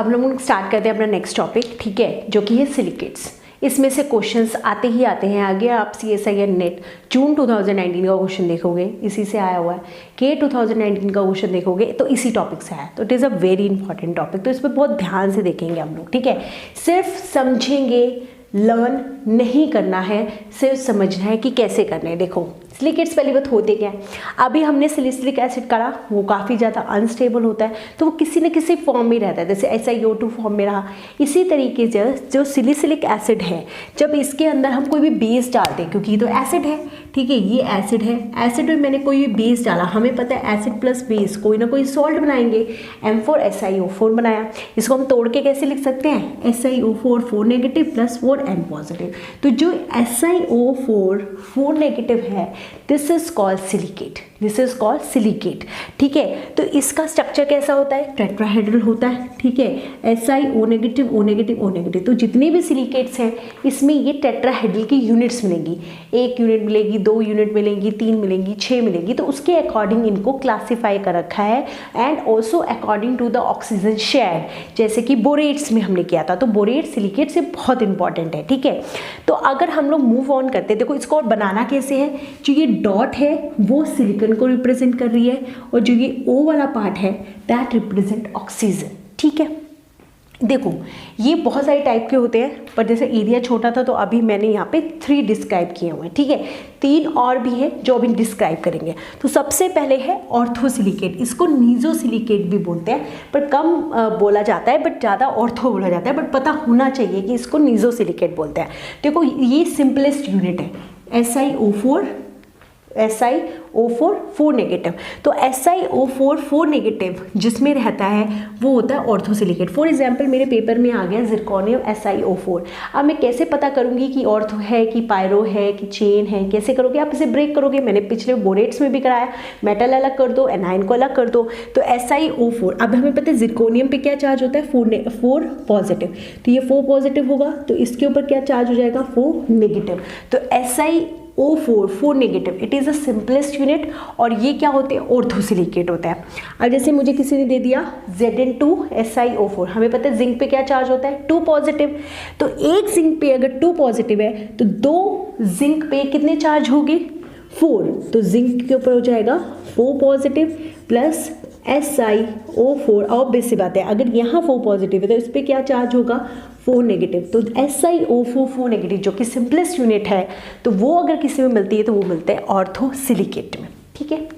अब हम लोग स्टार्ट करते हैं अपना नेक्स्ट टॉपिक, ठीक है, जो कि है सिलिकेट्स। इसमें से क्वेश्चंस आते ही आते हैं। आगे आप CSIR नेट जून 2019 का क्वेश्चन देखोगे, इसी से आया हुआ है। के 2019 का क्वेश्चन देखोगे तो इसी टॉपिक से आया, तो it is a very important topic. तो इस पर बहुत ध्यान से देखेंगे हम लोग, ठीक है। सिर्फ समझेंगे, लर्न नहीं करना है, सिर्फ समझना है कि कैसे करना है। देखो सिलिकेट्स पहली बात होते क्या है, अभी हमने सैलिसिलिक एसिड करा, वो काफ़ी ज़्यादा अनस्टेबल होता है, तो वो किसी न किसी फॉर्म में रहता है, जैसे SiO2 फॉर्म में रहा। इसी तरीके से जो सैलिसिलिक एसिड है, जब इसके अंदर हम कोई भी बेस डालते हैं, क्योंकि ये तो एसिड है, ठीक है, ये एसिड है, एसिड में मैंने कोई भी बेस डाला, हमें पता है एसिड प्लस बेस कोई ना कोई सॉल्ट बनाएंगे, M4SiO4 बनाया। इसको हम तोड़ के कैसे लिख सकते हैं, SiO4 4 negative plus 4 N positive. तो जो SiO4 4 नेगेटिव है, this is called silicate, this is called silicate, ठीक है। तो इसका स्ट्रक्चर कैसा होता है, टेट्राहेड्रल होता है, ठीक है, Si O negative O negative O negative. तो जितने भी सिलिकेट्स हैं इसमें ये टेट्राहेड्रल की यूनिट्स मिलेंगी, 1 यूनिट मिलेगी, 2 यूनिट मिलेंगी, 3 मिलेंगी, 6 मिलेंगी। तो उसके अकॉर्डिंग इनको क्लासीफाई कर रखा है, and also according to the oxygen share, जैसे कि बोरेट्स में हमने किया था। तो बोरेट सिलिकेट से बहुत इंपॉर्टेंट है, ठीक है। तो अगर हम लोग मूव ऑन करते हैं, देखो इसको और बनाना कैसे है, जो ये डॉट है वो सिलिकॉन को रिप्रेजेंट कर रही है, और जो ये O वाला पार्ट है दैट रिप्रेजेंट ऑक्सीजन, ठीक है। देखो ये बहुत सारे टाइप के होते हैं, पर जैसे एरिया छोटा था तो अभी मैंने यहाँ पे 3 डिस्क्राइब किए हुए हैं, ठीक है। 3 और भी है जो अभी डिस्क्राइब करेंगे। तो सबसे पहले है ऑर्थोसिलिकेट, इसको नीजोसिलिकेट भी बोलते हैं, पर कम बोला जाता है, बट ज़्यादा ऑर्थो बोला जाता है, बट पता होना चाहिए कि इसको नीजोसिलिकेट बोलते हैं। देखो ये सिंपलेस्ट यूनिट है, SiO4 4 नेगेटिव। तो SiO4 4 नेगेटिव जिसमें रहता है वो होता है ऑर्थोसिलिकेट। फॉर एग्जांपल मेरे पेपर में आ गया जिरकोनियम SiO4। अब मैं कैसे पता करूंगी कि ऑर्थो है कि पायरो है कि चेन है, कैसे करोगे आप इसे ब्रेक करोगे। मैंने पिछले बोरेट्स में भी कराया, मेटल अलग कर दो, एनाइन को अलग कर दो। तो SiO4, अब हमें पता है जिरकोनियम पे क्या चार्ज होता है, 4 पॉजिटिव, तो ये 4 पॉजिटिव होगा, तो इसके ऊपर क्या चार्ज हो जाएगा, 4 नेगेटिव। तो SiO4 4 negative, it is the simplest unit, और ये क्या होते हैं, ऑर्थोसिलिकेट होता है। अब जैसे मुझे किसी ने दे दिया Zn2 SiO4, हमें पता है जिंक पे क्या चार्ज होता है, 2 पॉजिटिव। तो एक जिंक पे अगर 2 पॉजिटिव है तो 2 जिंक पे कितने चार्ज होंगे, 4। तो जिंक के ऊपर हो जाएगा 4 पॉजिटिव प्लस SiO4। ऑब्वियस सी बात है, अगर यहाँ 4 पॉजिटिव है तो इस पर क्या चार्ज होगा, 4 नेगेटिव। तो SiO4 4 नेगेटिव जो कि सिंपलेस्ट यूनिट है, तो वो अगर किसी में मिलती है तो वो मिलता है ऑर्थोसिलिकेट में, ठीक है।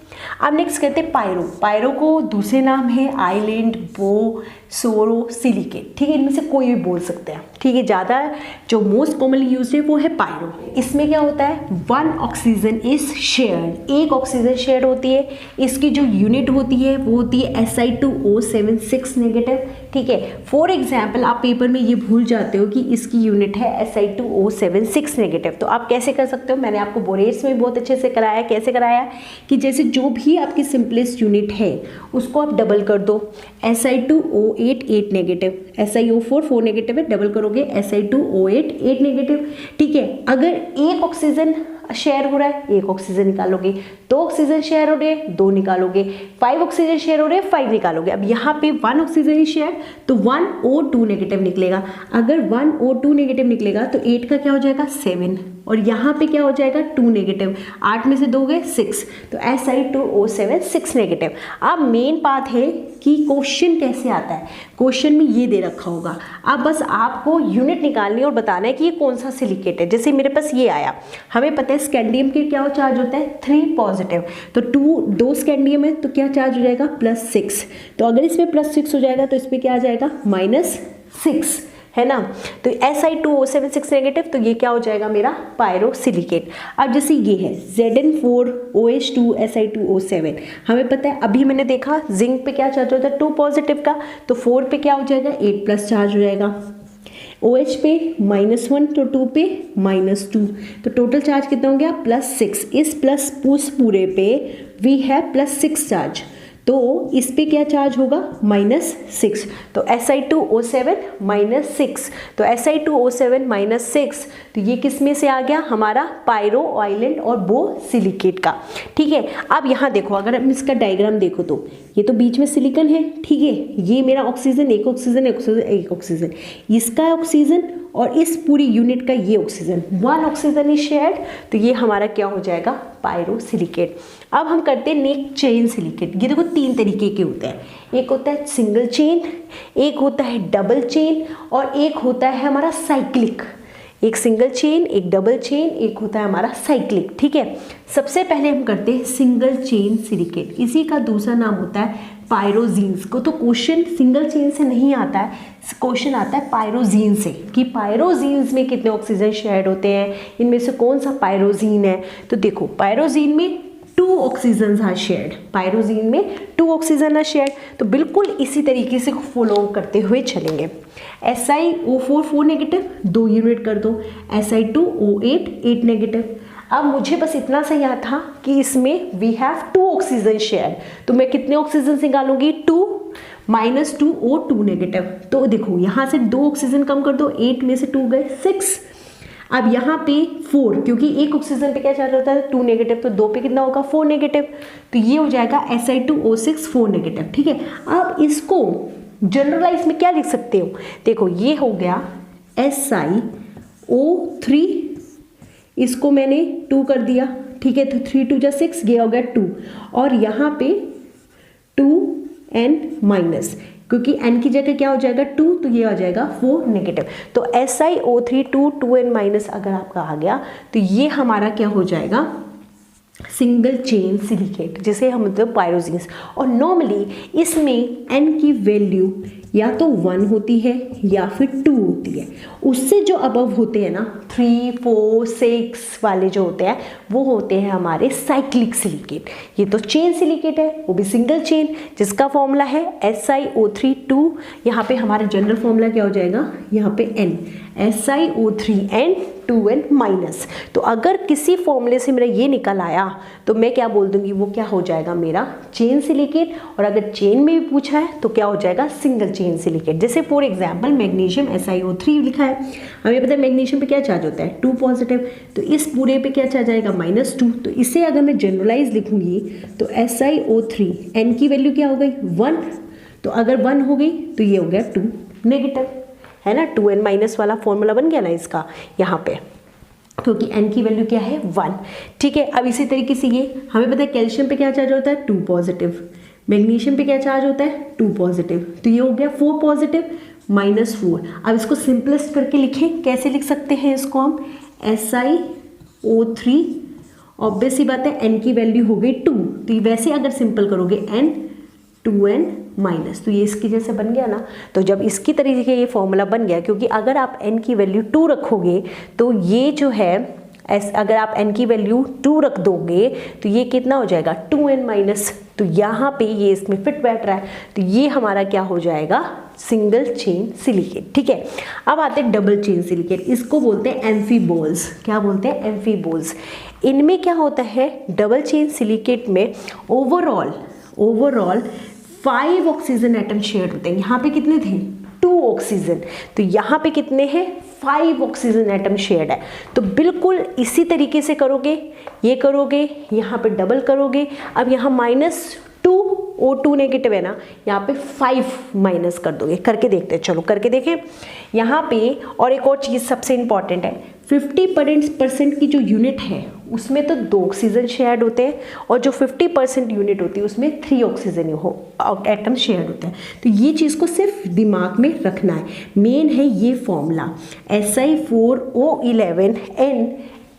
अब नेक्स्ट कहते हैं पायरो। पायरो को दूसरे नाम है आइलैंड बोरोसिलिकेट, ठीक है, इनमें से कोई भी बोल सकते हैं, ठीक है। ज़्यादा जो मोस्ट कॉमनली यूज है वो है पायरो। इसमें क्या होता है, 1 ऑक्सीजन इज शेयर्ड, एक ऑक्सीजन शेयर होती है। इसकी जो यूनिट होती है वो होती है Si2O7 6 नेगेटिव, ठीक है। फॉर एग्जाम्पल आप पेपर में ये भूल जाते हो कि इसकी यूनिट है Si2O7 6 नेगेटिव। तो आप कैसे कर सकते हो, मैंने आपको बोरेट्स में बहुत अच्छे से कराया। कैसे कराया कि जैसे जो भी आपकी सिंपलेस्ट यूनिट है उसको आप डबल कर दो, Si2O8 8 नेगेटिव, SiO4 4 नेगेटिव है, डबल करोगे Si2O8 8 नेगेटिव, ठीक है। अगर एक ऑक्सीजन शेयर हो रहा है, 1 ऑक्सीजन निकालोगे, 2 ऑक्सीजन शेयर हो रहे हैं, 2 निकालोगे, 5 ऑक्सीजन शेयर हो रहे हैं, 5 निकालोगे। अब यहाँ पे 1 ऑक्सीजन ही शेयर, तो 1O2 नेगेटिव निकलेगा। अगर 1O2 नेगेटिव निकलेगा तो 8 का क्या हो जाएगा, 7, और यहाँ पे क्या हो जाएगा, 2 नेगेटिव, 8 में से 2 गए 6, तो Si2O7 6 नेगेटिव। अब मेन बात है कि क्वेश्चन कैसे आता है, क्वेश्चन में ये दे रखा होगा। अब बस आपको यूनिट निकालनी और बताना है कि ये कौन सा सिलिकेट है। जैसे मेरे पास ये आया, हमें पता है स्कैंडियम के क्या चार्ज होता है, 3 पॉजिटिव, तो 2 स्कैंडियम है तो क्या चार्ज हो जाएगा, +6। तो अगर इसमें +6 हो जाएगा तो इस पर क्या आ जाएगा, -6, है ना। तो Si2O7 6 नेगेटिव, तो ये क्या हो जाएगा मेरा पायरोसिलिकेट। अब जैसे ये है Zn4OH2 Si2O7, हमें पता है, अभी मैंने देखा जिंक पे क्या चार्ज होता है, 2 पॉजिटिव का, तो 4 पे क्या हो जाएगा, 8 प्लस चार्ज हो जाएगा। OH पे -1, तो 2 पे -2, तो टोटल चार्ज कितना हो गया, +6। इस प्लस पूरे पे वी है +6 चार्ज, तो इस पे क्या चार्ज होगा, -6, तो Si2O7 -6, तो Si2O7 -6, तो ये किस में से आ गया, हमारा पायरो आइलैंड और बोरोसिलिकेट का। ठीक है, अब यहाँ देखो, अगर हम इसका डायग्राम देखो तो ये तो बीच में सिलिकॉन है, ठीक है, ये मेरा ऑक्सीजन, एक ऑक्सीजन, एक ऑक्सीजन, एक ऑक्सीजन, इसका ऑक्सीजन और इस पूरी यूनिट का ये ऑक्सीजन, 1 ऑक्सीजन इज शेयर्ड, तो ये हमारा क्या हो जाएगा, पायरोसिलिकेट। अब हम करते हैं नेक्स्ट चेन सिलिकेट। ये देखो 3 तरीके के होते हैं, एक होता है सिंगल चेन, एक होता है डबल चेन और एक होता है हमारा साइक्लिक। एक सिंगल चेन, एक डबल चेन, एक होता है हमारा साइक्लिक। ठीक है, सबसे पहले हम करते हैं सिंगल चेन सिलिकेट, इसी का दूसरा नाम होता है पायरोजीन्स। को तो क्वेश्चन सिंगल चेन से नहीं आता है, क्वेश्चन आता है पायरोजीन से, कि पायरोजीन्स में कितने ऑक्सीजन शेयर होते हैं, इनमें से कौन सा पायरोजीन है। तो देखो पायरोजीन में 2 ऑक्सीजन आर शेयर्ड, पायरोजीन में 2 ऑक्सीजन आर शेयर्ड, तो बिल्कुल इसी तरीके से फॉलो करते हुए चलेंगे। SiO4 4 नेगेटिव, 2 यूनिट कर दो, Si2O8 8 नेगेटिव। अब मुझे बस इतना सा याद था कि इसमें वी हैव 2 ऑक्सीजन शेयर, तो मैं कितने ऑक्सीजन निकालूंगी, 2 -2 O2 नेगेटिव। तो देखो यहाँ से 2 ऑक्सीजन कम कर दो, 8 में से 2 गए 6। अब यहाँ पे 4, क्योंकि एक ऑक्सीजन पे क्या चार्ज होता है, 2 नेगेटिव, तो 2 पे कितना होगा, 4 नेगेटिव, तो ये हो जाएगा Si2O6 4 नेगेटिव। ठीक है, अब इसको जनरलाइज में क्या लिख सकते हो, देखो ये हो गया SiO3, इसको मैंने 2 कर दिया, ठीक है, तो 3 2 जा 6, ये हो गया 2, और यहाँ पे 2N माइनस, क्योंकि N की जगह क्या हो जाएगा 2, तो ये आ जाएगा 4 नेगेटिव। तो SiO3 2N माइनस अगर आपका आ गया, तो ये हमारा क्या हो जाएगा, सिंगल चेन सिलिकेट, जिसे हम मतलब पायरोजीन्स। और नॉर्मली इसमें N की वैल्यू या तो 1 होती है या फिर 2 होती है, उससे जो अबव होते हैं ना 3 4 6 वाले जो होते हैं वो होते हैं हमारे साइक्लिक सिलिकेट। ये तो चेन सिलिकेट है, वो भी सिंगल चेन, जिसका फॉर्मूला है SiO3 2, यहाँ पे हमारा जनरल फॉर्मूला क्या हो जाएगा, यहाँ पे N, SiO3N 2N माइनस। तो अगर किसी फॉर्मूले से मेरा ये निकल आया तो मैं क्या बोल दूंगी, वो क्या हो जाएगा मेरा चेन सिलिकेट, और अगर चेन में भी पूछा है तो क्या हो जाएगा, सिंगल चेन सिलिकेट। जैसे फॉर एग्जांपल मैग्नीशियम SiO3 लिखा है, हमें पता है मैग्नीशियम पे क्या चार्ज होता है 2 पॉजिटिव, तो इस पूरे पे क्या चार्ज आएगा -2, तो इसे अगर मैं जनरलाइज लिखूंगी तो SiO3 N की वैल्यू क्या हो गई 1, तो अगर 1 हो गई तो ये हो गया 2 नेगेटिव, है ना, 2N माइनस वाला फॉर्मूला बन गया ना इसका यहाँ पे, क्योंकि N की वैल्यू क्या है 1। ठीक है, अब इसी तरीके से ये हमें पता है कैल्शियम पे क्या चार्ज होता है 2 पॉजिटिव, मैग्नीशियम पे क्या चार्ज होता है 2 पॉजिटिव, तो ये हो गया 4 पॉजिटिव -4। अब इसको सिंपलेस्ट करके लिखें, कैसे लिख सकते हैं इसको हम, SiO3, ऑब्वियस सी बात है N की वैल्यू हो गई 2, तो वैसे अगर सिंपल करोगे N 2N माइनस, तो ये इसकी जैसे बन गया ना। तो जब इसकी तरीके के ये फॉर्मूला बन गया, क्योंकि अगर आप N की वैल्यू 2 रखोगे तो ये जो है अगर आप N की वैल्यू 2 रख दोगे तो ये कितना हो जाएगा 2N माइनस, तो यहाँ पे ये इसमें फिट बैठ रहा है, तो ये हमारा क्या हो जाएगा, सिंगल चेन सिलिकेट। ठीक है, अब आते हैं डबल चेन सिलिकेट, इसको बोलते हैं एम्फीबोल्स। क्या बोलते हैं, एम्फीबोल्स। इनमें क्या होता है, डबल चेन सिलिकेट में ओवरऑल 5 ऑक्सीजन एटम शेयर होते हैं। यहाँ पे कितने थे 2 ऑक्सीजन, तो यहाँ पे कितने हैं 5 ऑक्सीजन एटम शेयर्ड है। तो बिल्कुल इसी तरीके से करोगे, ये करोगे, यहाँ पे डबल करोगे, अब यहाँ -2 O2 नेगेटिव है ना, यहाँ पे 5 माइनस कर दोगे, करके देखते हैं, चलो करके देखें यहाँ पे। और एक और चीज़ सबसे इंपॉर्टेंट है, 50% की जो यूनिट है उसमें तो 2 ऑक्सीजन शेयर्ड होते हैं, और जो 50% यूनिट होती है उसमें 3 ऑक्सीजन एटम शेयर्ड होते हैं। तो ये चीज़ को सिर्फ दिमाग में रखना है, मेन है ये फॉर्मूला Si4O11N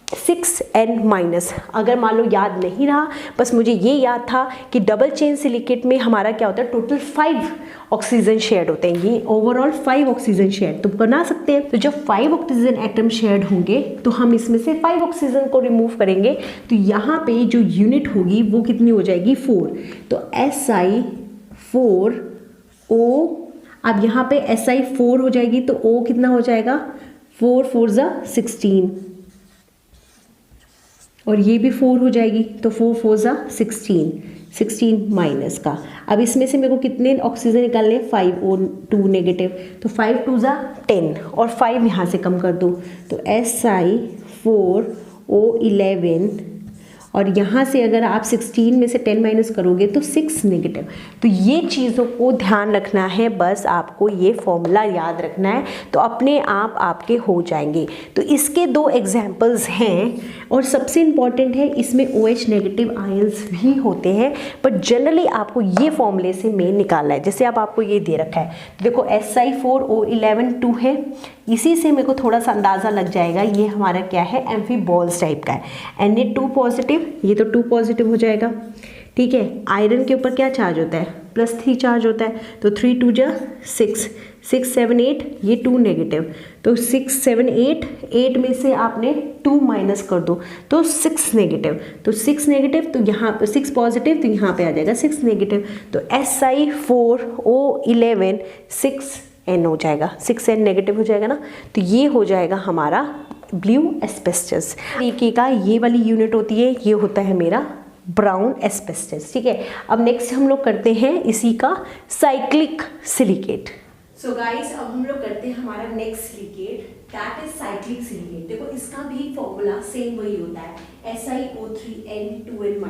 6N माइनस। अगर मान लो याद नहीं रहा, बस मुझे ये याद था कि डबल चेन सिलिकेट में हमारा क्या होता है, टोटल 5 ऑक्सीजन शेयर्ड होते हैं, ये ओवरऑल 5 ऑक्सीजन शेयर्ड तो बना सकते हैं। तो जब 5 ऑक्सीजन एटम शेयर्ड होंगे तो हम इसमें से 5 ऑक्सीजन को रिमूव करेंगे, तो यहाँ पे जो यूनिट होगी वो कितनी हो जाएगी 4, तो Si4O, अब यहाँ पे Si4 हो जाएगी तो O कितना हो जाएगा 4 4 जा 16, और ये भी 4 हो जाएगी तो 4 4 जा 16, 16 माइनस का। अब इसमें से मेरे को कितने ऑक्सीजन निकालने, 5 और 2 नेगेटिव, तो 5 2 ज़ा 10 और 5 यहाँ से कम कर दो, तो Si4O11 और यहाँ से अगर आप 16 में से 10 माइनस करोगे तो 6 नेगेटिव। तो ये चीज़ों को ध्यान रखना है, बस आपको ये फॉर्मूला याद रखना है तो अपने आप आपके हो जाएंगे। तो इसके 2 एग्जाम्पल्स हैं और सबसे इम्पॉर्टेंट है इसमें OH नेगेटिव आयंस भी होते हैं, बट जनरली आपको ये फॉर्मूले से मेन निकालना है। जैसे अब आपको ये दे रखा है, देखो Si4O11 2 है, इसी से मेरे को थोड़ा सा अंदाज़ा लग जाएगा ये हमारा क्या है, एम्फीबॉल्स टाइप का है। Na2 पॉजिटिव, ये तो 2 पॉजिटिव हो जाएगा, ठीक है। आयरन के ऊपर क्या चार्ज होता है, +3 चार्ज होता है, तो 3 2 जा 6, 6 7 8, ये 2 नेगेटिव, तो 6 7 8, 8 में से आपने 2 माइनस कर दो तो 6 नेगेटिव, तो 6 नेगेटिव, तो यहाँ पे 6 पॉजिटिव, तो यहाँ पे आ जाएगा 6 नेगेटिव, तो Si4O11 6N हो जाएगा, 6N नेगेटिव हो जाएगा ना। तो ये हो जाएगा हमारा ब्लू एस्बेस्टस तरीके का, ये वाली यूनिट होती है, ये होता है मेरा ब्राउन एस्बेस्टस, ठीक है। अब नेक्स्ट हम लोग करते हैं इसी का साइक्लिक सिलिकेट। सो गाइस अब हम लोग करते हैं हमारा next silicate, that is cyclic silicate. देखो इसका भी फॉर्मूला सेम वही होता है, SiO3N2N-,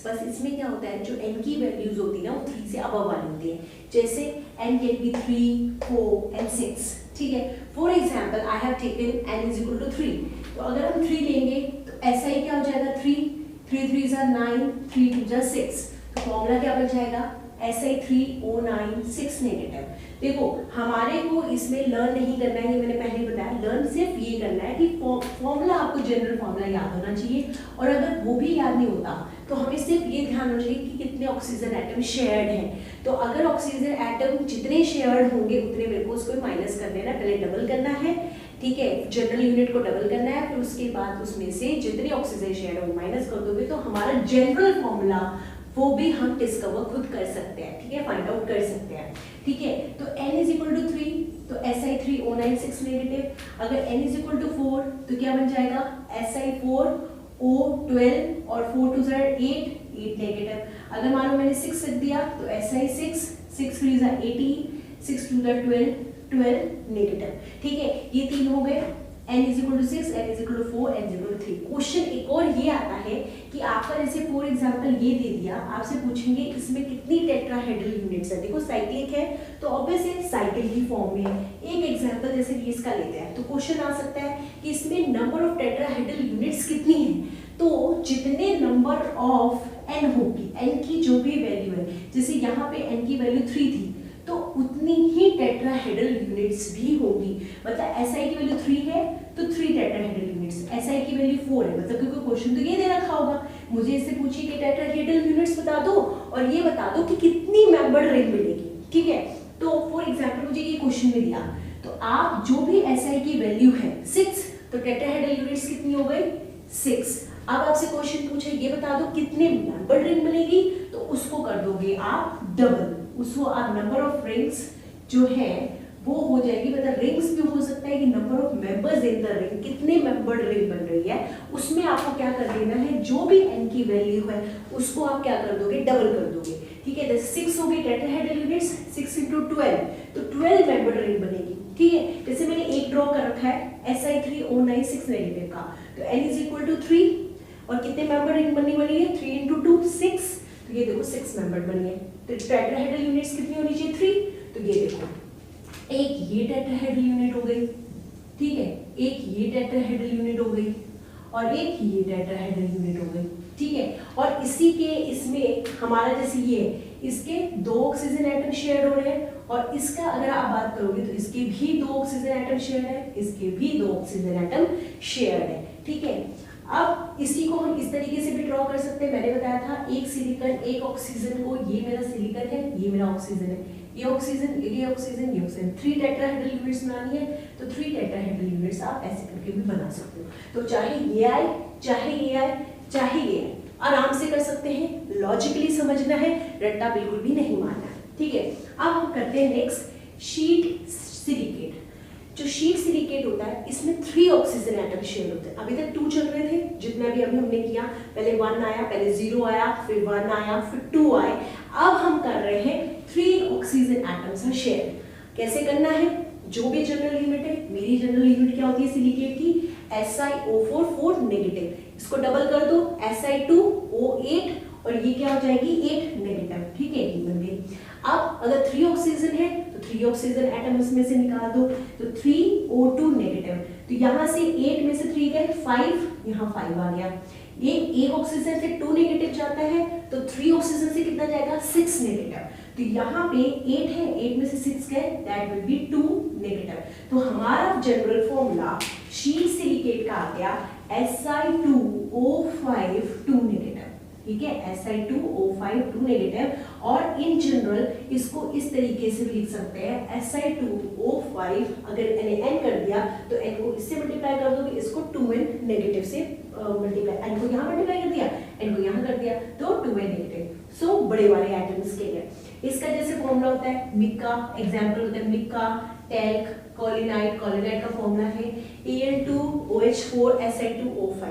बस इसमें क्या होता है, जो N की वैल्यूज होती है ना वो 3 से अबव वाली होती है, जैसे N कैन बी 3, 4 and 6, ठीक है। For example I have taken N = 3, तो अगर हम 3 लेंगे तो Si क्या हो जाएगा, 3 3 3 = 9, 3 2 = 6, तो फॉर्मूला क्या बन जाएगा, Si3O9 6 नेगेटिव। देखो हमारे को इसमें लर्न नहीं करना है, ये मैंने पहले बताया, लर्न सिर्फ ये करना है कि फॉर्मूला आपको जनरल फॉर्मूला याद होना चाहिए, और अगर वो भी याद नहीं होता तो हमें सिर्फ ये ध्यान होना चाहिए कि कितने ऑक्सीजन एटम शेयर्ड हैं। तो अगर ऑक्सीजन एटम जितने शेयर्ड होंगे उतने मेरे को उसको माइनस कर देना, पहले डबल करना है, ठीक है, जनरल यूनिट को डबल करना है, फिर उसके बाद उसमें से जितने ऑक्सीजन शेयर्ड होंगे माइनस कर दोगे तो हमारा जनरल फॉर्मूला वो भी हम डिस्कवर खुद कर सकते हैं, ठीक है, फाइंड आउट कर सकते हैं, ठीक है। तो N = 3, तो Si3O9 6 नेगेटिव, अगर N = 4 तो क्या बन जाएगा, Si4O12 और 4 2 = 8 नेगेटिव। अगर मान लो मैंने 6 रख दिया तो Si6 6 3 = 18, 6 2 = 12 नेगेटिव, ठीक है। ये 3 हो गए, N = 6, N = 4, N = 3। क्वेश्चन एक और ये आता है कि आपका जैसे फॉर एग्जांपल ये दे दिया, आपसे पूछेंगे इसमें कितनी टेट्राहेड्रल यूनिट्स है। देखो साइक्लिक है तो ऑब्वियसली साइकिल की फॉर्म में है। एक एग्जांपल जैसे ये इसका लेते हैं तो क्वेश्चन आ सकता है कि इसमें नंबर ऑफ टेट्राहेड्रल यूनिट्स कितनी है, तो जितने नंबर ऑफ N होगी, N की जो भी वैल्यू है, जैसे यहाँ पे N की वैल्यू 3 थी तो उतनी ही टेट्राहेड्रल यूनिट्स भी होगी। मतलब Si की वैल्यू 3 है तो 3 टेट्राहेड्रल यूनिट्स, Si की वैल्यू 4 है, मतलब क्योंकि क्वेश्चन तो ये दे रखा होगा, मुझे इससे पूछिए कि टेट्राहेड्रल यूनिट्स बता दो और ये बता दो कि कितनी मेंबर्ड रिंग मिलेगी, ठीक है। तो फॉर एग्जांपल मुझे ये क्वेश्चन में दिया, तो आप जो भी Si की वैल्यू है 6, तो टेट्राहेड्रल यूनिट्स कितनी हो गई, 6। अब आपसे क्वेश्चन पूछे ये बता दो कितने मेंबर्ड रिंग मिलेगी, तो उसको कर दोगे आप डबल, उसको आप नंबर ऑफ रिंग्स जो है वो हो जाएगी, मतलब रिंग्स भी हो सकता है कि number of members in the ring, कितने मेंबर्ड रिंग बन रही है, उसमें आपको क्या कर देना है, जो भी N की वैल्यू है उसको आप क्या कर दोगे, डबल कर दोगे, ठीक है। जैसे 6 हो गई टेट्राहेड्रल यूनिट्स, 6 × 12, तो 12 मेंबर्ड रिंग बनेगी, ठीक है। जैसे मैंने एक ड्रॉ कर रखा है Si3O9 6 नेगेटिव का, तो N = 3 और कितने मेंबर्ड रिंग बनने वाली है, 3 × 2 6, तो ये देखो 6 मेंबर्ड बनी है। तो टेट्राहेड्रल यूनिट्स कितनी होनी चाहिए, 3, तो ये देखो एक ये टेट्राहेड्रल यूनिट हो गई, ठीक है, एक ये टेट्राहेड्रल यूनिट हो गई और एक ये टेट्राहेड्रल यूनिट हो गई, ठीक है। और इसी के इसमें हमारा जैसे ये इसके 2 ऑक्सीजन एटम शेयर हो रहे हैं और इसका अगर आप बात करोगे तो इसके भी 2 ऑक्सीजन एटम शेयर है, इसके भी 2 ऑक्सीजन एटम शेयर है, ठीक है। अब इसी को हम इस तरीके से भी ड्रॉ कर सकते हैं, मैंने बताया था एक सिलिकॉन एक ऑक्सीजन को, ये मेरा सिलिकॉन है, ये मेरा ऑक्सीजन है, ये ऑक्सीजन, ये ऑक्सीजन, ये ऑक्सीजन, 3 टेट्राहेड्रल यूनिट्स बनानी है तो 3 टेट्राहेड्रल यूनिट्स आप ऐसे करके भी बना सकते हो। तो चाहे ये आए, चाहे ये आए, चाहे ये आए, आराम से कर सकते हैं, लॉजिकली समझना है, रट्टा बिल्कुल भी नहीं मारना है, ठीक है। अब हम करते हैं नेक्स्ट शीट सिलिकेट। जो शीट सिलिकेट होता है इसमें 3 ऑक्सीजन एटम शेयर होते हैं, अभी तक 2 चल रहे थे, जितना भी अभी हमने किया, पहले 1 आया, पहले 0 आया, फिर 1 आया, फिर 2 आए। अब हम कर रहे हैं 3 ऑक्सीजन एटम्स आर शेयर्ड। कैसे करना है? जो भी जनरल यूनिट है, मेरी जनरल यूनिट क्या होती है सिलिकेट की? SiO4 4 नेगेटिव, इसको डबल कर दो Si2O8 और ये क्या हो जाएगी 8 नेगेटिव, ठीक है, ये बन गई। अब अगर 3 ऑक्सीजन है तो 3 ऑक्सीजन एटम इसमें से निकाल दो, तो 3O2 नेगेटिव, तो यहाँ से 8 में से 3 गए 5, यहाँ 5 आ गया। ये एक ऑक्सीजन से 2 नेगेटिव जाता है तो 3 ऑक्सीजन से कितना जाएगा 6 नेगेटिव, तो यहाँ पे 8 है, 8 में से 6 गए, दैट विल बी 2 नेगेटिव। तो हमारा जनरल फॉर्मूला शीट सिलिकेट का आ गया Si2O5 2 नेगेटिव, ठीक है, Si2O5 2 नेगेटिव। और इन जनरल इसको इस तरीके से भी लिख सकते हैं Si2O5, अगर n कर दिया तो n को इससे मल्टीप्लाई कर दोगे, इसको 2n नेगेटिव से मल्टीप्लाई, n को यहाँ मल्टीप्लाई कर दिया, n को यहाँ कर दिया, तो 2n नेगेटिव। सो बड़े वाले एटम्स के लिए इसका जैसे फॉर्मूला होता है मिका, एग्जाम्पल होता है मिका, टेल्क, कॉलिनाइट, कॉलिनाइट का फॉर्मूला है Al2OH4 Si2O5।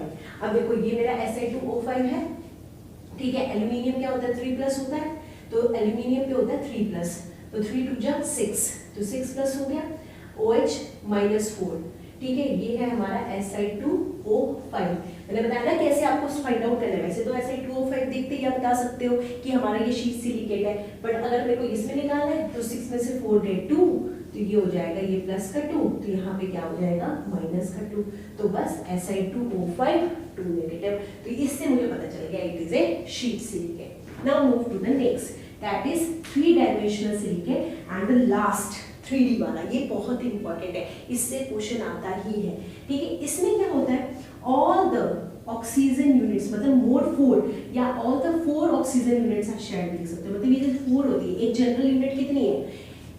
अब देखो ये मेरा Si2O5 है, ठीक है, एल्यूमिनियम क्या होता है 3+ होता है, तो एल्यूमिनियम पे होता है 3+, तो 3 2 जा 6, तो 6+ हो गया, OH -4, ठीक है, ये है हमारा Si2O5। मैंने बताया ना कैसे आपको फाइंड आउट करना है। वैसे तो Si2O5 देखते ही आप बता सकते हो कि हमारा ये शीट सिलिकेट है, बट अगर मेरे को इसमें निकालना है तो 6 में से 4 गए 2, तो ये हो जाएगा ये प्लस का 2, तो यहाँ पे क्या हो जाएगा माइनस का 2, तो बस Si2O5 2 नेगेटिव। तो इससे मुझे पता चल गया it is a sheet silicate. Now move to the next, that is 3 dimensional silicate and the last 3D वाला, ये बहुत इंपॉर्टेंट है, इससे क्वेश्चन आता ही है, ठीक है। इसमें क्या होता है, ऑल द ऑक्सीजन यूनिट्स, मतलब मोड 4 या all the 4 oxygen units are shared, लिख सकते हो। मतलब ये जो 4 होती है, एक जनरल यूनिट कितनी है,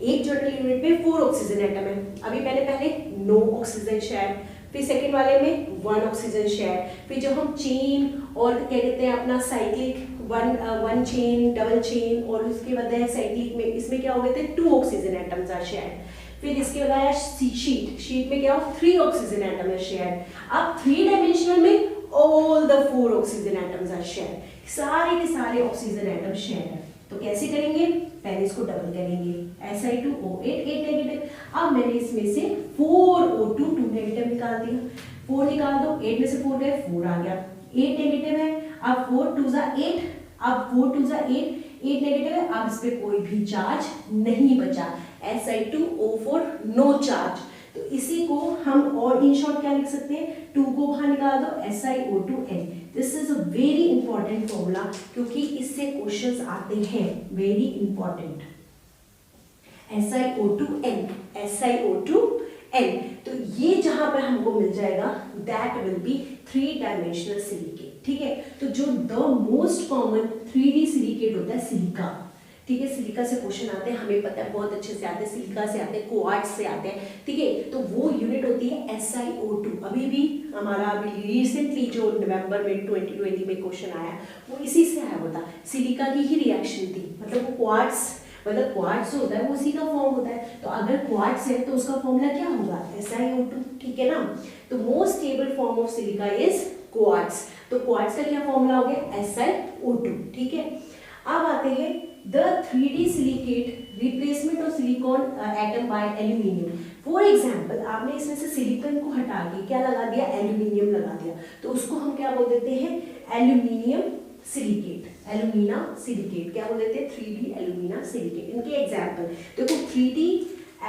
एक जनरल यूनिट में 4 ऑक्सीजन एटम है। अभी पहले नो ऑक्सीजन शेयर, फिर सेकंड वाले में 1 ऑक्सीजन शेयर, फिर जब हम चेन और क्या कहते हैं अपना cyclic one chain, double chain, और उसके बाद है साइक्लिक में, इसमें क्या हो गए थे 2 ऑक्सीजन एटम्स आर शेयर। फिर इसके बाद आया शीट में क्या हो 3 ऑक्सीजन एटम है शेयर। अब 3 डायमेंशनल में all the 4 oxygen atoms are share, सारे के सारे ऑक्सीजन एटम शेयर है। तो कैसे करेंगे, पहले इसको डबल करेंगे, Si2O8 8 नेगेटिव। अब मैंने इसमें से 4O2 2 नेगेटिव निकाल दिया, 4 निकाल दो, 8 में से 4 गए 4 आ गया, 8 नेगेटिव है। अब 4 2 जा 8, अब 4 2 जा 8 नेगेटिव है। अब इस पे कोई भी चार्ज नहीं बचा, Si2O4 नो चार्ज, तो इसी को हम और इन शॉर्ट क्या लिख सकते हैं, 2 को बाहर निकाल दो, SiO2N। This is a very important formula, क्योंकि इससे क्वेश्चंस आते हैं, वेरी इंपॉर्टेंट। SiO2N, तो ये जहां पर हमको मिल जाएगा that will be 3 dimensional silicate, ठीक है। तो जो the most common 3D silicate होता है सिलिका, ठीक है, सिलिका से क्वेश्चन आते हैं, हमें पता है बहुत अच्छे से आते हैं, सिलिका से आते हैं, क्वार्ट्ज से आते हैं, ठीक है। तो वो यूनिट होती है SiO2। अभी भी हमारा रिसेंटली जो नवंबर में 2020 में क्वेश्चन आया वो इसी से आया होता, सिलिका की ही रिएक्शन थी, मतलब वो क्वार्ट्ज, मतलब क्वार्ट्ज होता है वो उसी का फॉर्म होता है, तो अगर क्वार्ट्ज है तो उसका फॉर्मूला क्या होगा SiO2, ठीक है ना। तो most stable form of silica is quartz, तो क्वार्ट्ज का क्या फॉर्मूला हो गया SiO2, ठीक है। अब आते हैं the 3D silicate replacement of silicon atom by aluminium. For example आपने इसमें से सिलिकॉन को हटा के क्या लगा दिया, एल्यूमिनियम लगा दिया, तो उसको हम क्या बोल देते हैं एल्यूमिनियम सिलिकेट, एल्यूमिना सिलिकेट, क्या बोल देते हैं 3D एल्यूमिना सिलिकेट। इनके एग्जाम्पल देखो, 3D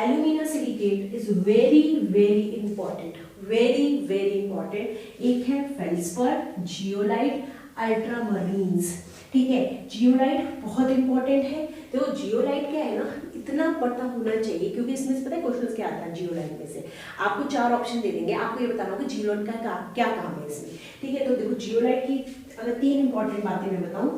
alumina silicate is very very important, very very important. एक है फेल्सपर, जियोलाइट, अल्ट्रामरीन्स, ठीक है। जियोलाइट बहुत इंपॉर्टेंट है, तो जियोलाइट क्या है ना, इतना पता होना चाहिए, क्योंकि इसमें से पता है क्वेश्चन क्या आता है जियोलाइट में से, आपको 4 ऑप्शन दे देंगे, आपको ये बताना होगा जियोलाइट का क्या काम है इसमें, ठीक है। तो देखो जियोलाइट की अगर 3 इंपॉर्टेंट बातें मैं बताऊं,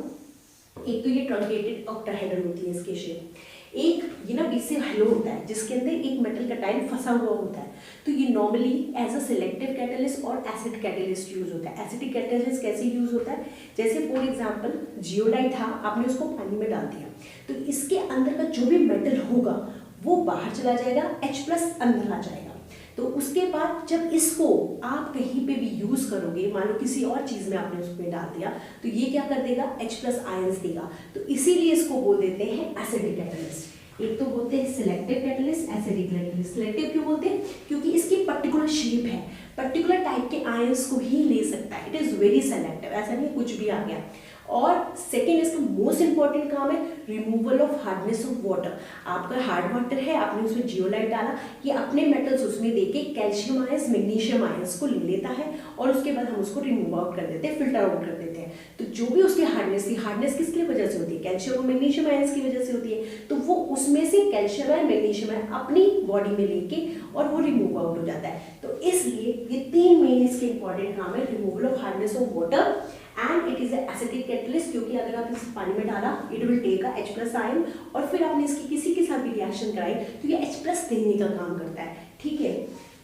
एक तो ये ट्रंकेटेड ऑक्टाहेड्रल होती है इसके शेप, एक ये ना बीच से हेलो होता है जिसके अंदर एक मेटल कैटायन फंसा हुआ होता है, तो ये normally as a selective catalyst और एसिड कैटलिस्ट यूज होता है। एसिडिक कैटलिस्ट कैसे यूज होता है, जैसे फॉर एग्जांपल जियोलाइट था, आपने उसको पानी में डाल दिया, तो इसके अंदर का जो भी मेटल होगा वो बाहर चला जाएगा, H+ अंदर आ जाएगा, तो उसके बाद जब इसको आप कहीं पे भी यूज करोगे, मान लो किसी और चीज में आपने उसमें डाल दिया, तो ये क्या कर देगा, H+ आयंस देगा। तो इसीलिए इसको बोल देते हैं एसिडिक कैटलिस्ट। एक तो बोलते हैं selective catalyst, acidic catalyst. Selective क्यों बोलते हैं, क्योंकि इसकी पर्टिकुलर शेप है, पर्टिकुलर टाइप के आयंस को ही ले सकता है, इट इज वेरी सेलेक्टिव, ऐसा नहीं कुछ भी आ गया। और सेकेंड इसका मोस्ट इंपॉर्टेंट काम है removal of hardness of water. आपका हार्ड वाटर है, आपने उसमें जियोलाइट डाला, ये अपने मेटल्स उसमें देके कैल्शियम आयंस, मैग्नीशियम आयंस को ले लेता है और उसके बाद हम उसको रिमूव आउट कर देते हैं, फिल्टर आउट कर देते हैं। तो जो भी उसकी हार्डनेस थी, हार्डनेस किसकी वजह से होती है, कैल्शियम और मैग्नीशियम आयंस की वजह से होती है। तो वो उसमें से कैल्शियम है, मैग्नीशियम है अपनी बॉडी में लेके और वो रिमूव आउट हो जाता है। तो इसलिए ये 3 मेन इसके इंपॉर्टेंट काम है, removal of hardness of water and it is acidic catalyst, क्योंकि अगर आप इस पानी में डाला it will take a H+ ion, और फिर आपने इसकी किसी के साथ भी रिएक्शन कराई तो ये H+ देने का काम करता है, ठीक है।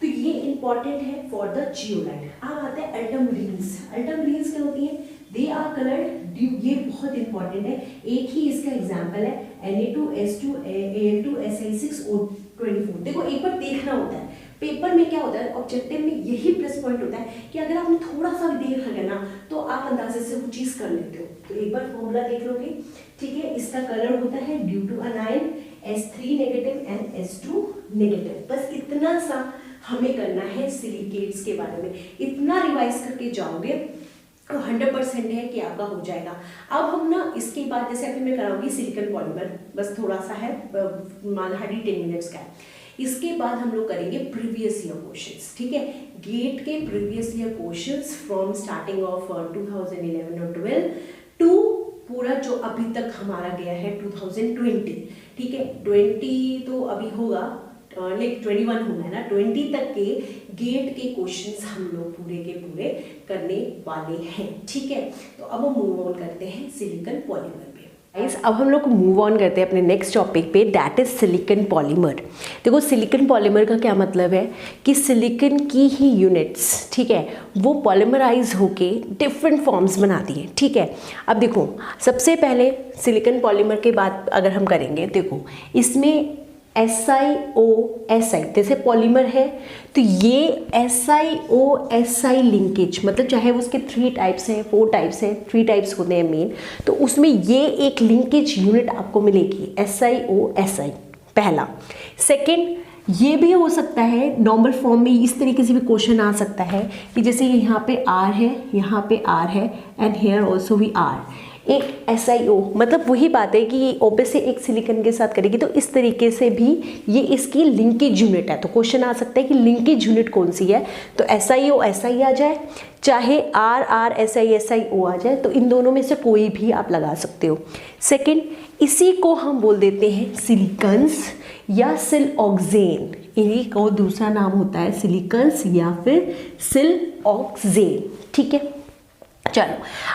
तो ये इंपॉर्टेंट है फॉर द जियोलाइट। अब आते हैं अल्टरमरीन्स। अल्टरमरीन्स क्या होती है, दे आर कलर्ड, ये बहुत इंपॉर्टेंट है। एक ही इसका एग्जाम्पल है Na2S2 Al2 Si6O24। देखो एक बार देखना होता है, पेपर में क्या होता है, ऑब्जेक्टिव में यही प्लस पॉइंट होता है कि अगर आपने थोड़ा सा भी देख लिया ना तो आप अंदाजे से वो चीज कर लेते हो। तो एक बार फॉर्मूला देख लोगे, ठीक है। इसका कलर होता है due to anion S3 negative and S2 negative. बस इतना सा हमें करना है सिलिकेट्स के बारे में, इतना रिवाइज करके जाओगे तो 100% है कि आपका हो जाएगा। अब हम ना इसके बाद जैसे अभी मैं कराऊंगी सिलिकॉन पॉलीमर, बस थोड़ा सा है, हार्डली 10 मिनट्स का है। इसके बाद हम लोग करेंगे प्रीवियस ईयर क्वेश्चंस, ठीक है। गेट के previous year questions from starting of 2011 और 12 टू पूरा जो अभी तक हमारा गया है 2020, ठीक है। 20 तो अभी होगा, लाइक 21 होगा ना, 20 तक के गेट के क्वेश्चंस हम लोग पूरे के पूरे करने वाले हैं, ठीक है। तो अब हम मूव ऑन करते हैं सिलिकॉन पॉलीमर पे। अब हम लोग मूव ऑन करते हैं अपने नेक्स्ट टॉपिक पे, दैट इज सिलिकॉन पॉलीमर। देखो सिलिकॉन पॉलीमर का क्या मतलब है कि सिलिकॉन की ही यूनिट्स, ठीक है, वो पॉलीमराइज होके डिफरेंट फॉर्म्स बनाती हैं, ठीक है। अब देखो सबसे पहले सिलिकॉन पॉलीमर के बाद अगर हम करेंगे, देखो इसमें SiO_Si जैसे पॉलीमर है तो ये SiO_Si लिंकेज, मतलब चाहे उसके 3 टाइप्स हैं, 4 टाइप्स हैं, 3 टाइप्स होते हैं मेन, तो उसमें ये एक लिंकेज यूनिट आपको मिलेगी SiO_Si, पहला। सेकंड ये भी हो सकता है नॉर्मल फॉर्म में, इस तरीके से भी क्वेश्चन आ सकता है कि जैसे यहाँ पे R है, यहाँ पे R है एंड हेयर ऑल्सो भी R, एक SiO, मतलब वही बात है कि ये ऑब्वियसली एक सिलिकॉन के साथ करेगी, तो इस तरीके से भी ये इसकी लिंकेज यूनिट है। तो क्वेश्चन आ सकता है कि लिंकेज यूनिट कौन सी है, तो SiO_Si आ जाए, चाहे RR_Si_SiO आ जाए, तो इन दोनों में से कोई भी आप लगा सकते हो। सेकंड, इसी को हम बोल देते हैं सिलिकॉन्स या सिलऑक्सेन, इन्हीं को दूसरा नाम होता है सिलिकॉन्स या फिर सिलऑक्सेन, ठीक है। चलो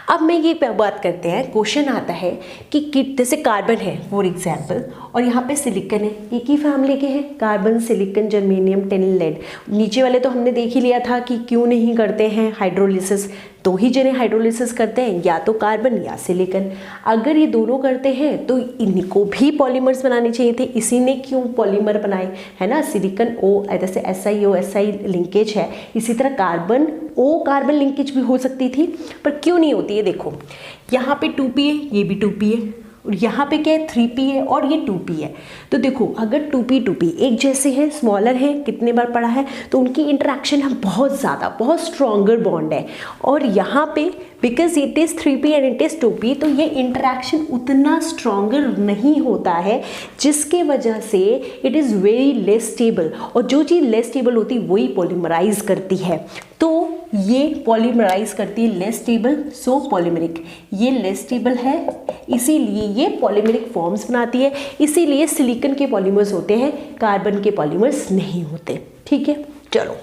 अब मैं ये बात करते हैं, क्वेश्चन आता है कि जैसे कार्बन है फॉर एग्जांपल और यहाँ पे सिलिकॉन है, एक ही फैमिली के हैं, carbon, silicon, germanium, tin, lead. नीचे वाले तो हमने देख ही लिया था कि क्यों नहीं करते हैं हाइड्रोलिसिस, दो ही जने हाइड्रोलिसिस करते हैं, या तो कार्बन या सिलिकॉन। अगर ये दोनों करते हैं तो इनको भी पॉलीमर्स बनाने चाहिए थे, इसी ने क्यों पॉलीमर बनाए, है ना। सिलिकॉन O जैसे SiO_Si लिंकेज है, इसी तरह कार्बन O कार्बन लिंकेज भी हो सकती थी, पर क्यों नहीं होती है। देखो यहाँ पे 2p है, ये भी 2p है, और यहाँ पे क्या है 3p है और ये 2p है। तो देखो अगर 2p एक जैसे हैं, स्मॉलर है, कितने बार पढ़ा है, तो उनकी इंटरेक्शन हम बहुत ज़्यादा, बहुत स्ट्रॉन्गर बॉन्ड है। और यहाँ पे because it is 3p and it is 2p, तो ये इंटरेक्शन उतना स्ट्रॉन्गर नहीं होता है, जिसके वजह से it is very less stable, और जो चीज़ लेस स्टेबल होती है वही पॉलीमराइज करती है। तो ये पॉलीमराइज करती है लेस स्टेबल, सो पॉलीमेरिक, ये लेस स्टेबल है इसीलिए ये पॉलीमेरिक फॉर्म्स बनाती है। इसीलिए सिलिकॉन के पॉलीमर्स होते हैं, कार्बन के पॉलीमर्स नहीं होते, ठीक है। चलो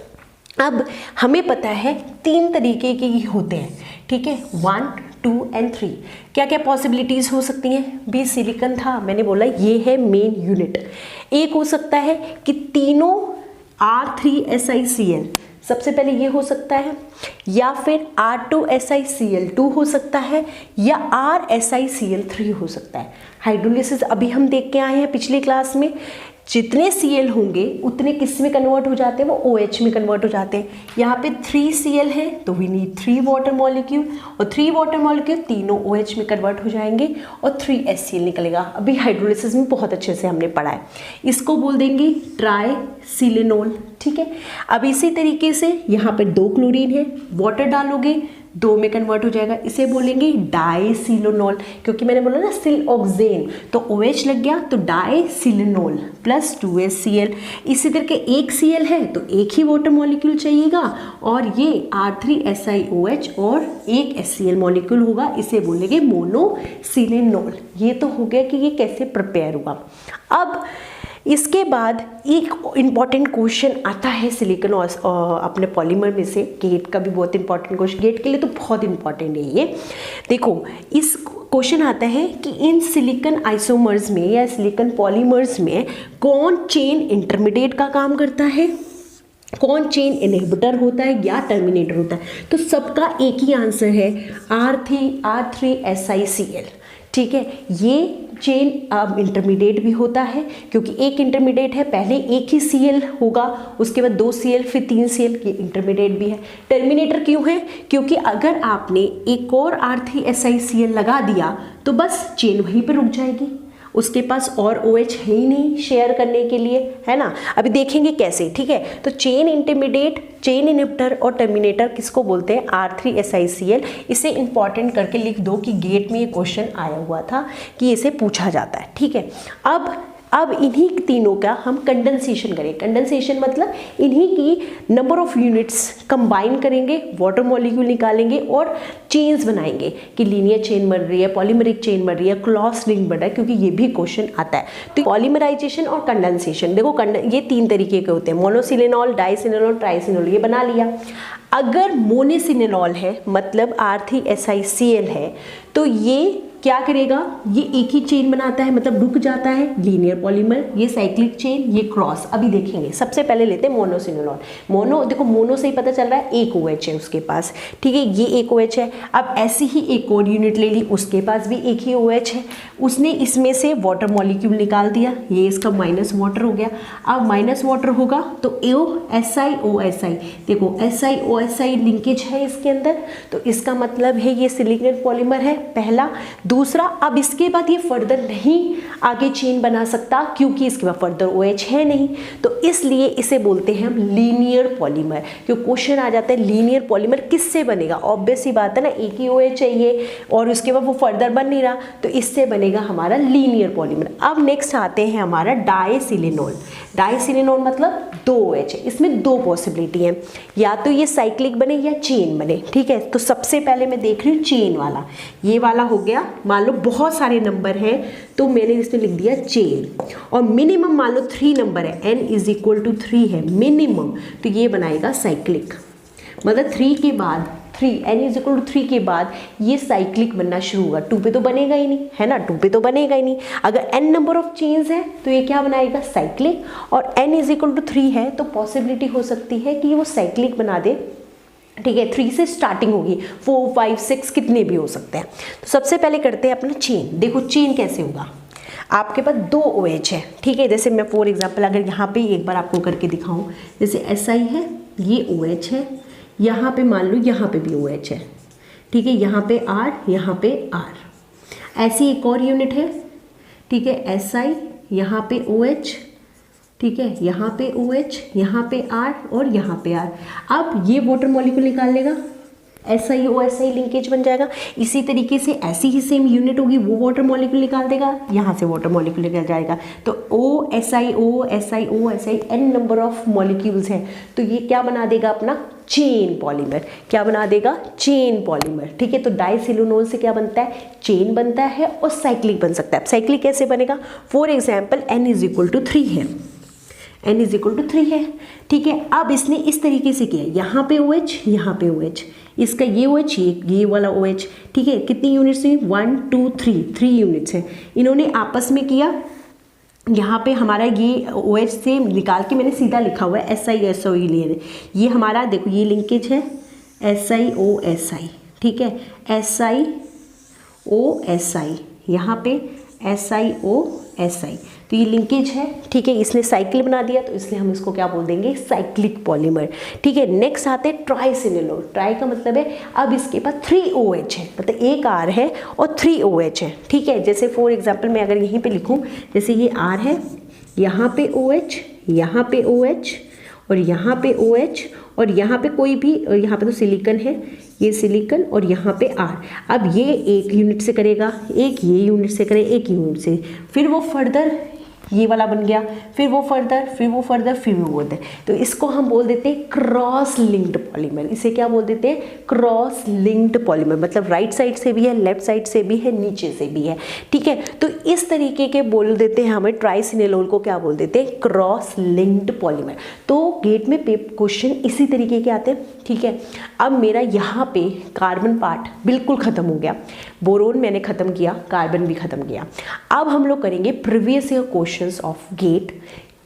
अब हमें पता है 3 तरीके के होते हैं, ठीक है, 1, 2 एंड 3। क्या क्या पॉसिबिलिटीज़ हो सकती हैं, भी सिलिकॉन था, मैंने बोला ये है मेन यूनिट। एक हो सकता है कि तीनों R3SiCl, सबसे पहले ये हो सकता है, या फिर R2SiCl2 हो सकता है, या RSiCl3 हो सकता है। हाइड्रोलिसिस अभी हम देख के आए हैं पिछली क्लास में, जितने Cl होंगे उतने किस में कन्वर्ट हो जाते हैं, वो OH में कन्वर्ट हो जाते हैं। यहाँ पे 3 Cl है तो वी नीड 3 वाटर मॉलिक्यूल, और 3 वाटर मॉलिक्यूल तीनों OH में कन्वर्ट हो जाएंगे और 3 HCl निकलेगा। अभी हाइड्रोलिसिस में बहुत अच्छे से हमने पढ़ा है, इसको बोल देंगे ट्राइसिलिनोल। ठीक है, अब इसी तरीके से यहाँ पे 2 क्लोरीन है, वाटर डालोगे 2 में कन्वर्ट हो जाएगा, इसे बोलेंगे डाइसिलोनॉल, क्योंकि मैंने बोला ना सिलोक्सेन, तो OH लग गया तो डाइसिलिनोल प्लस 2HCl। इसी तरह के 1 Cl है तो एक ही वाटर मॉलिक्यूल चाहिएगा, और ये R3SiOH और एक HCl मॉलिक्यूल होगा, इसे बोलेंगे मोनोसिलिनोल। ये तो हो गया कि ये कैसे प्रिपेयर हुआ। अब इसके बाद एक इम्पॉर्टेंट क्वेश्चन आता है सिलिकॉन अपने पॉलीमर में से, गेट का भी बहुत इंपॉर्टेंट क्वेश्चन, गेट के लिए तो बहुत इंपॉर्टेंट है ये। देखो इस क्वेश्चन आता है कि इन सिलिकॉन आइसोमर्स में या सिलिकॉन पॉलीमर्स में कौन चेन इंटरमीडिएट का काम करता है, कौन चेन इनहिबिटर होता है या टर्मिनेटर होता है। तो सबका एक ही आंसर है R3SiCl। ठीक है, ये चेन इंटरमीडिएट भी होता है, क्योंकि एक इंटरमीडिएट है, पहले एक ही Cl होगा, उसके बाद 2 Cl, फिर 3 Cl, ये इंटरमीडिएट भी है। टर्मिनेटर क्यों है, क्योंकि अगर आपने एक और R3SiCl लगा दिया तो बस चेन वहीं पर रुक जाएगी, उसके पास और OH है ही नहीं शेयर करने के लिए, है ना। अभी देखेंगे कैसे। ठीक है, तो चेन इंटरमीडिएट, चेन इनहिबिटर और टर्मिनेटर किसको बोलते हैं, R3SiCl। इसे इंपॉर्टेंट करके लिख दो कि गेट में ये क्वेश्चन आया हुआ था कि इसे पूछा जाता है। ठीक है, अब इन्हीं तीनों का हम कंडेंसेशन करें। कंडेंसेशन मतलब इन्हीं की नंबर ऑफ यूनिट्स कंबाइन करेंगे, वाटर मॉलिक्यूल निकालेंगे और चेन्स बनाएंगे कि लीनियर चेन बन रही है, पॉलीमरिक चेन बन रही है, क्रॉस लिंक बन रहा है, क्योंकि ये भी क्वेश्चन आता है। तो पॉलीमराइजेशन और कंडेंसेशन, देखो ये 3 तरीके के होते हैं, मोनोसिलिनॉल, डाइसिलिनॉल, ट्राइसिलिनॉल, ये बना लिया। अगर मोनोसिलिनॉल है मतलब R3SiCl है, तो ये क्या करेगा, ये एक ही चेन बनाता है, मतलब रुक जाता है, लीनियर पॉलीमर, ये साइक्लिक चेन, ये क्रॉस। अभी देखेंगे, सबसे पहले लेते हैं मोनोसिलिनॉल। मोनो, देखो मोनो से ही पता चल रहा है एक OH है उसके पास। ठीक है, ये एक OH है। अब ऐसी ही एक और यूनिट ले ली, उसके पास भी एक ही OH है, उसने इसमें से वाटर मॉलिक्यूल निकाल दिया, ये इसका माइनस वाटर हो गया। अब माइनस वाटर होगा तो SiOSi, देखो SiOSi लिंकेज है इसके अंदर, तो इसका मतलब है ये सिलिकॉन पॉलीमर है पहला। दूसरा, अब इसके बाद ये फर्दर नहीं आगे चेन बना सकता, क्योंकि इसके बाद फर्दर OH है नहीं, तो इसलिए इसे बोलते हैं हम लीनियर पॉलीमर। क्यों क्वेश्चन आ जाता है लीनियर पॉलीमर किससे बनेगा, ऑब्वियस सी बात है ना, एक ही OH चाहिए और उसके बाद वो फर्दर बन नहीं रहा, तो इससे बनेगा हमारा लीनियर पॉलीमर। अब नेक्स्ट आते हैं हमारा डाइसिलिनॉल। डाइसिलिनॉल मतलब 2 OH है, इसमें 2 पॉसिबिलिटी है, या तो ये साइक्लिक बने या चेन बने। ठीक है, तो सबसे पहले मैं देख रही हूँ चेन वाला, ये वाला हो गया। मान लो बहुत सारे नंबर हैं तो मैंने इसमें लिख दिया चेन, और मिनिमम मान लो 3 नंबर है, n = 3 है मिनिमम, तो ये बनाएगा साइक्लिक। मतलब 3 के बाद 3, n = 3 के बाद ये साइक्लिक बनना शुरू होगा। 2 पे तो बनेगा ही नहीं, है ना, 2 पे तो बनेगा ही नहीं। अगर n नंबर ऑफ चेन्स है तो ये क्या बनाएगा, साइक्लिक, और n = 3 है तो पॉसिबिलिटी हो सकती है कि वो साइक्लिक बना दे। ठीक है, 3 से स्टार्टिंग होगी, 4, 5, 6 कितने भी हो सकते हैं। तो सबसे पहले करते हैं अपना चेन। देखो चेन कैसे होगा, आपके पास 2 OH है। ठीक है, जैसे मैं फॉर एग्जांपल अगर यहाँ पे एक बार आपको करके दिखाऊं, जैसे Si है, ये OH है, यहाँ पे मान लो यहाँ पे भी OH है। ठीक है, यहाँ पे R, यहाँ पे R। ऐसी एक और यूनिट है। ठीक है, Si, यहाँ पे OH, ठीक है, यहाँ पे OH, यहाँ पे R और यहाँ पे R। अब ये वाटर मॉलिक्यूल निकाल लेगा, SiOSi लिंकेज बन जाएगा। इसी तरीके से ऐसी ही सेम यूनिट होगी, वो वाटर मॉलिक्यूल निकाल देगा, यहाँ से वाटर मॉलिक्यूल निकल जाएगा। तो SiO n number of molecules हैं, तो ये क्या बना देगा अपना चेन पॉलीमर। क्या बना देगा, चेन पॉलीमर। ठीक है, तो डाइसिलिनोल से क्या बनता है, चेन बनता है और साइक्लिक बन सकता है। साइक्लिक कैसे बनेगा, फॉर एग्जाम्पल n = 3 है, n = 3 है। ठीक है, अब इसने इस तरीके से किया, यहाँ पे OH, यहाँ पे OH, इसका ये OH, ये वाला OH। ठीक है, कितनी यूनिट्स हुई, 1, 2, 3 यूनिट्स हैं। इन्होंने आपस में किया, यहाँ पे हमारा ये OH से निकाल के मैंने सीधा लिखा हुआ है SiSo लिए, ये हमारा देखो ये लिंकेज है SiOSi। ठीक है, SiOSi, यहाँ पे SiOSi, तो पी लिंकेज है, ठीक है, इसने साइकिल बना दिया तो इसलिए हम इसको क्या बोल देंगे, साइक्लिक पॉलीमर, ठीक है। नेक्स्ट आते हैं ट्राइसिनेलोल। ट्राई का मतलब है अब इसके पास 3 OH है, मतलब एक R है और 3 OH है, ठीक है। जैसे फॉर एग्जाम्पल मैं अगर यहीं पे लिखूं, जैसे ये R है, यहाँ पे OH, यहाँ पे OH और यहाँ पे OH और यहाँ पे कोई भी, यहाँ पे तो सिलिकन है, ये सिलिकन और यहाँ पे R। अब ये एक यूनिट से करेगा, एक ये यूनिट से करे, एक यूनिट से, फिर वो फर्दर ये वाला बन गया, फिर वो फर्दर, फिर वो फर्दर, फिर वो फर्दर। तो इसको हम बोल देते हैं क्रॉस लिंक्ड पॉलीमर। इसे क्या बोल देते हैं, क्रॉस लिंक्ड पॉलीमर, मतलब राइट साइड से भी है, लेफ्ट साइड से भी है, नीचे से भी है, ठीक है। तो इस तरीके के बोल देते हैं हमें, ट्राइसिनेलोल को क्या बोल देते हैं, क्रॉस लिंक्ड पॉलीमर। तो गेट में क्वेश्चन इसी तरीके के आते हैं, ठीक है। अब मेरा यहाँ पे कार्बन पार्ट बिल्कुल खत्म हो गया, बोरोन मैंने खत्म किया, कार्बन भी खत्म किया। अब हम लोग करेंगे previous year questions of GATE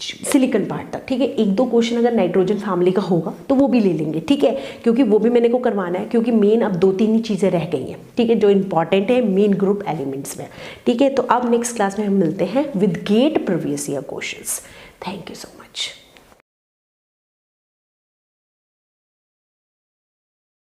silicon part तक, ठीक है। एक दो क्वेश्चन अगर नाइट्रोजन फैमिली का होगा तो वो भी ले लेंगे, ठीक है, क्योंकि वो भी मैंने को करवाना है, क्योंकि मेन अब 2-3 ही चीज़ें रह गई हैं, ठीक है, जो इंपॉर्टेंट है मेन ग्रुप एलिमेंट्स में, ठीक है। तो अब नेक्स्ट क्लास में हम मिलते हैं with GATE previous year questions. Thank you so much.